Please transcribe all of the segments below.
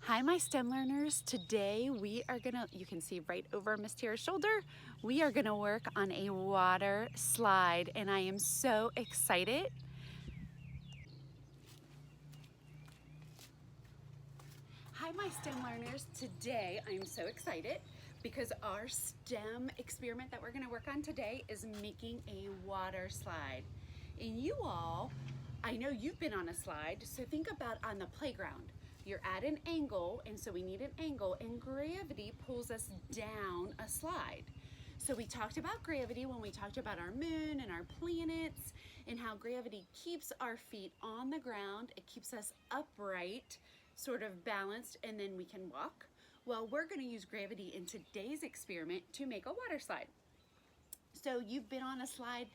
Hi, my STEM learners. Today we are gonna, you can see right over Miss Tara's shoulder, we are gonna work on a water slide, and I am so excited. Hi, my STEM learners. Today I am so excited because our STEM experiment that we're gonna work on today is making a water slide. And you all, I know you've been on a slide, so think about on the playground. You're at an angle, and so we need an angle, and gravity pulls us down a slide. So we talked about gravity when we talked about our moon and our planets and how gravity keeps our feet on the ground. It keeps us upright, sort of balanced, and then we can walk. Well, we're going to use gravity in today's experiment to make a water slide. So you've been on a slide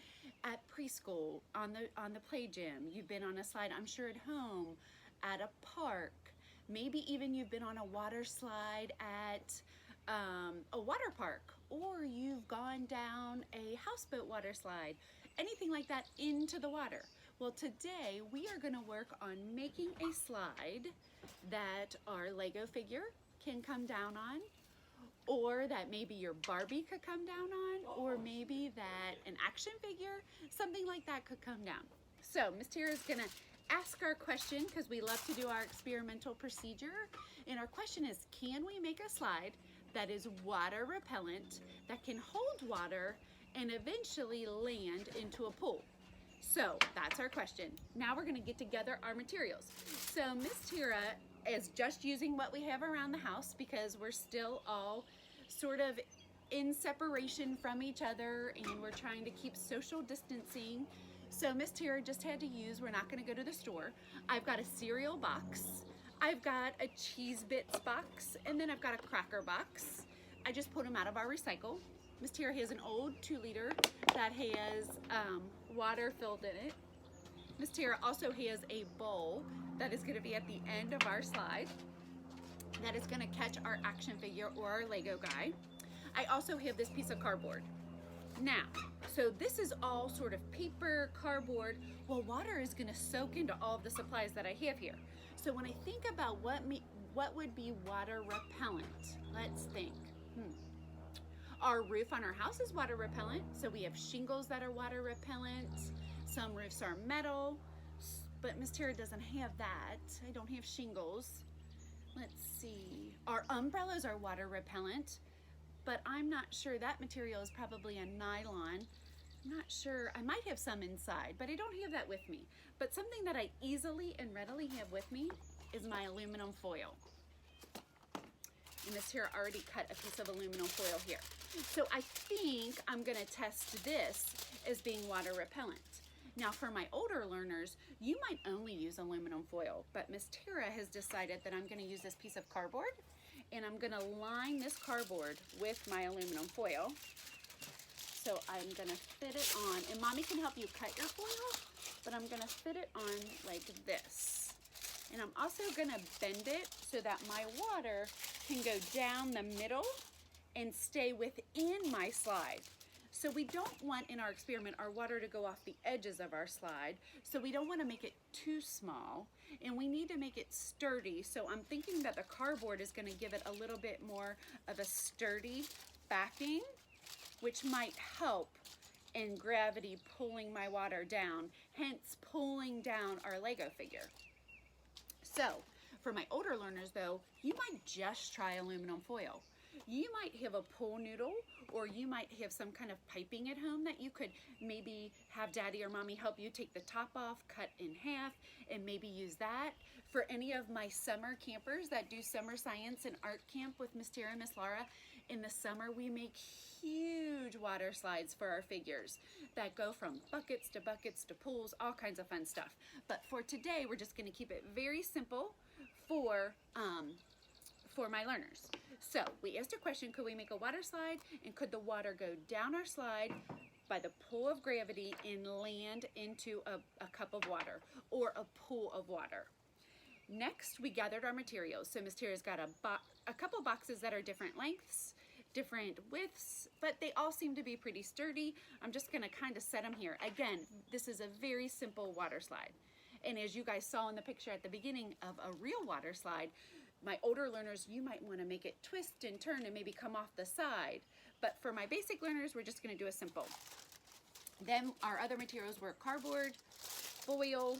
at preschool, on the play gym. You've been on a slide, I'm sure, at home, at a park. Maybe even you've been on a water slide at a water park, or you've gone down a houseboat water slide, anything like that into the water. Well, today we are going to work on making a slide that our Lego figure can come down on, or that maybe your Barbie could come down on, or maybe that an action figure, something like that could come down. So Miss Tara is gonna ask our question because we love to do our experimental procedure. And our question is, can we make a slide that is water repellent, that can hold water and eventually land into a pool? So that's our question. Now we're gonna get together our materials. So Miss Tara is just using what we have around the house because we're still all sort of in separation from each other and we're trying to keep social distancing. So Miss Tara just had to use, we're not gonna go to the store. I've got a cereal box, I've got a cheese bits box, and then I've got a cracker box. I just pulled them out of our recycle. Miss Tara has an old 2-liter that has water filled in it. Miss Tara also has a bowl that is gonna be at the end of our slide that is gonna catch our action figure or our Lego guy. I also have this piece of cardboard. Now, so this is all sort of paper, cardboard. Well, water is gonna soak into all of the supplies that I have here. So when I think about what would be water repellent, let's think. Our roof on our house is water repellent, so we have shingles that are water repellent. Some roofs are metal, but Miss Tara doesn't have that. I don't have shingles. Let's see. Our umbrellas are water repellent, but I'm not sure. That material is probably a nylon. I'm not sure. I might have some inside, but I don't have that with me. But something that I easily and readily have with me is my aluminum foil. And Miss Tara already cut a piece of aluminum foil here. So I think I'm gonna test this as being water repellent. Now for my older learners, you might only use aluminum foil, but Miss Tara has decided that I'm gonna use this piece of cardboard, and I'm gonna line this cardboard with my aluminum foil. So I'm gonna fit it on, and Mommy can help you cut your foil, but I'm gonna fit it on like this. And I'm also gonna bend it so that my water can go down the middle and stay within my slide. So we don't want, in our experiment, our water to go off the edges of our slide. So we don't want to make it too small, and we need to make it sturdy. So I'm thinking that the cardboard is going to give it a little bit more of a sturdy backing, which might help in gravity pulling my water down, hence pulling down our Lego figure. So for my older learners though, you might just try aluminum foil. You might have a pool noodle, or you might have some kind of piping at home that you could maybe have Daddy or Mommy help you take the top off, cut in half, and maybe use that. For any of my summer campers that do summer science and art camp with Miss Tara and Miss Laura, in the summer we make huge water slides for our figures that go from buckets to pools, all kinds of fun stuff. But for today, we're just gonna keep it very simple for my learners. So we asked a question, could we make a water slide, and could the water go down our slide by the pull of gravity and land into a cup of water or a pool of water? Next, we gathered our materials. So Miss Tara's got a couple boxes that are different lengths, different widths, but they all seem to be pretty sturdy. I'm just gonna kind of set them here. Again, this is a very simple water slide. And as you guys saw in the picture at the beginning of a real water slide, My older learners, you might want to make it twist and turn and maybe come off the side. But for my basic learners, we're just going to do a simple. Then our other materials were cardboard, foil,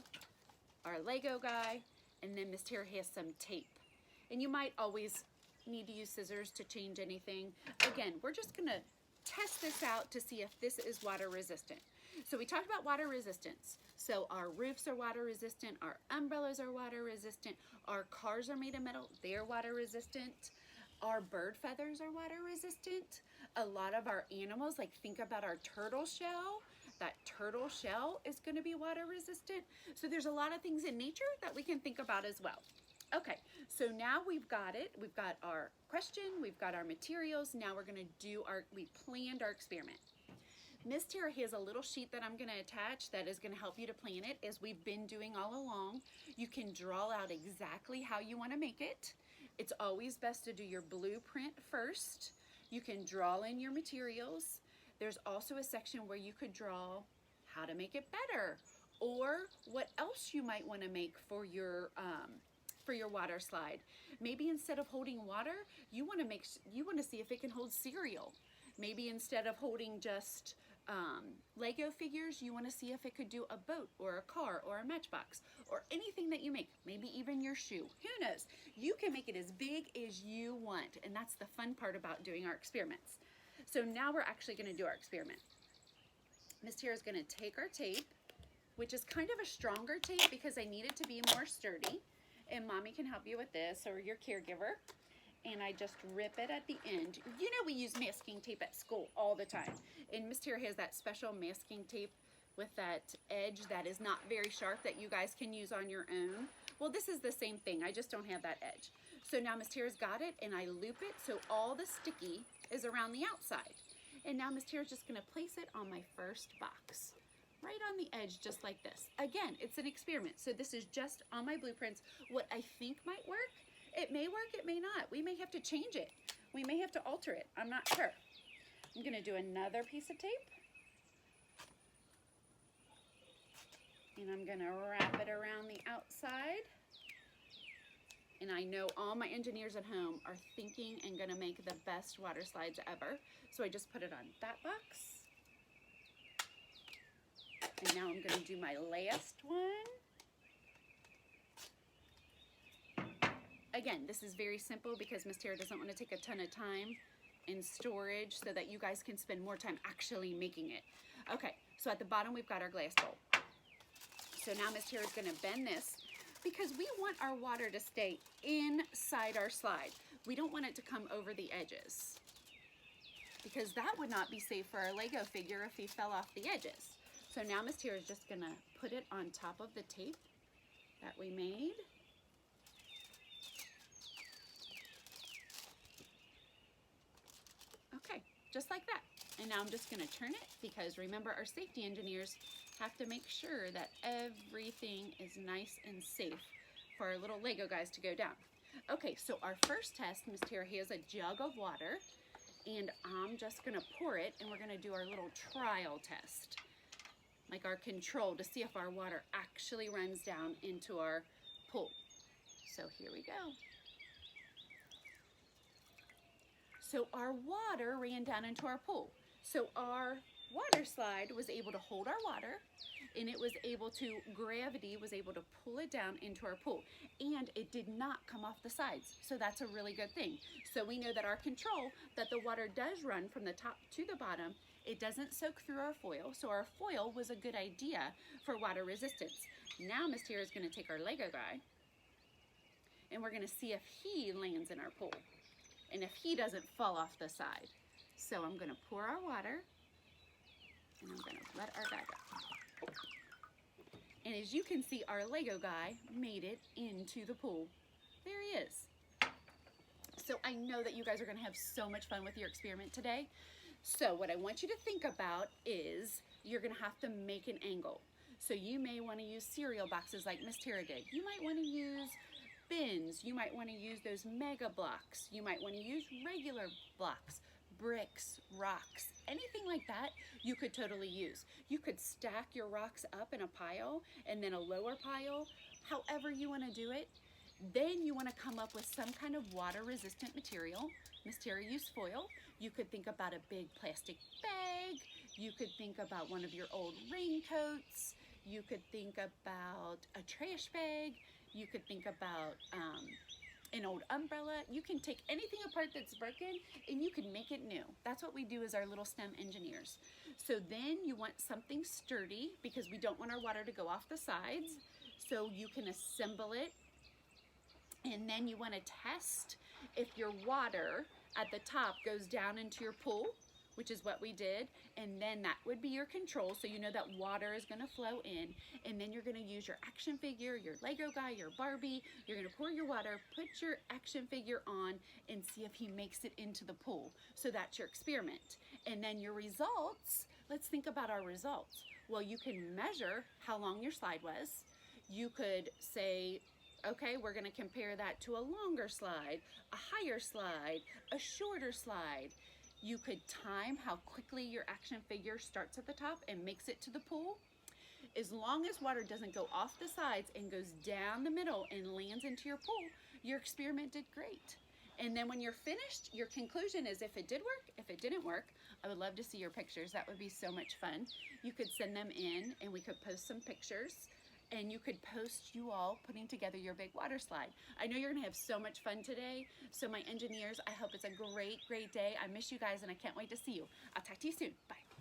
our Lego guy, and then Miss Tara has some tape. And you might always need to use scissors to change anything. Again, we're just going to test this out to see if this is water resistant. So we talked about water resistance. So our roofs are water resistant, our umbrellas are water resistant, our cars are made of metal, they're water resistant. Our bird feathers are water resistant. A lot of our animals, like think about our turtle shell, that turtle shell is going to be water resistant. So there's a lot of things in nature that we can think about as well. Okay, so now we've got it. We've got our question, we've got our materials. Now we're going to do we planned our experiment. Miss Tara has a little sheet that I'm going to attach that is going to help you to plan it, as we've been doing all along. You can draw out exactly how you want to make it. It's always best to do your blueprint first. You can draw in your materials. There's also a section where you could draw how to make it better, or what else you might want to make for your water slide. Maybe instead of holding water, you want to see if it can hold cereal. Maybe instead of holding just Lego figures, you want to see if it could do a boat or a car or a matchbox or anything that you make, maybe even your shoe. Who knows? You can make it as big as you want, and that's the fun part about doing our experiments. So now we're actually going to do our experiment. Miss Tara's going to take our tape, which is kind of a stronger tape because I need it to be more sturdy, and Mommy can help you with this, or your caregiver. And I just rip it at the end. You know, we use masking tape at school all the time. And Miss Tara has that special masking tape with that edge that is not very sharp that you guys can use on your own. Well, this is the same thing. I just don't have that edge. So now Miss Tara's got it, and I loop it so all the sticky is around the outside. And now Miss Tara's just gonna place it on my first box, right on the edge, just like this. Again, it's an experiment. So this is just on my blueprints, what I think might work. It may work, it may not. We may have to change it. We may have to alter it. I'm not sure. I'm going to do another piece of tape. And I'm going to wrap it around the outside. And I know all my engineers at home are thinking and going to make the best water slides ever. So I just put it on that box. And now I'm going to do my last one. Again, this is very simple because Miss Tara doesn't want to take a ton of time in storage so that you guys can spend more time actually making it. Okay, so at the bottom we've got our glass bowl. So now Miss Tara's going to bend this because we want our water to stay inside our slide. We don't want it to come over the edges because that would not be safe for our Lego figure if he fell off the edges. So now Miss Tara's just going to put it on top of the tape that we made. Okay, just like that. And now I'm just going to turn it because remember, our safety engineers have to make sure that everything is nice and safe for our little Lego guys to go down. Okay, so our first test, Miss Tara has a jug of water, and I'm just going to pour it, and we're going to do our little trial test, like our control, to see if our water actually runs down into our pool. So here we go. So our water ran down into our pool. So our water slide was able to hold our water, and it was able to, gravity was able to pull it down into our pool, and it did not come off the sides. So that's a really good thing. So we know that our control, that the water does run from the top to the bottom. It doesn't soak through our foil. So our foil was a good idea for water resistance. Now Miss Tara is going to take our Lego guy, and we're going to see if he lands in our pool and if he doesn't fall off the side. So I'm going to pour our water, and I'm going to let our guy go. And as you can see, our Lego guy made it into the pool. There he is. So I know that you guys are going to have so much fun with your experiment today. So what I want you to think about is you're going to have to make an angle. So you may want to use cereal boxes like Miss Tara did. You might want to use bins. You might want to use those mega blocks. You might want to use regular blocks, bricks, rocks, anything like that you could totally use. You could stack your rocks up in a pile and then a lower pile, however you want to do it. Then you want to come up with some kind of water resistant material. Miss Terry used foil. You could think about a big plastic bag. You could think about one of your old raincoats. You could think about a trash bag. You could think about an old umbrella. You can take anything apart that's broken and you can make it new. That's what we do as our little STEM engineers. So then you want something sturdy because we don't want our water to go off the sides. So you can assemble it, and then you want to test if your water at the top goes down into your pool, which is what we did, and then that would be your control, so you know that water is going to flow in, and then you're going to use your action figure, your Lego guy, your Barbie. You're going to pour your water, put your action figure on, and see if he makes it into the pool. So that's your experiment. And then your results, let's think about our results. Well, you can measure how long your slide was. You could say, okay, we're going to compare that to a longer slide, a higher slide, a shorter slide. You could time how quickly your action figure starts at the top and makes it to the pool. As long as water doesn't go off the sides and goes down the middle and lands into your pool, your experiment did great. And then when you're finished, your conclusion is if it did work, if it didn't work. I would love to see your pictures. That would be so much fun. You could send them in and we could post some pictures. And you could post you all putting together your big water slide. I know you're gonna have so much fun today. So my engineers, I hope it's a great, great day. I miss you guys and I can't wait to see you. I'll talk to you soon. Bye.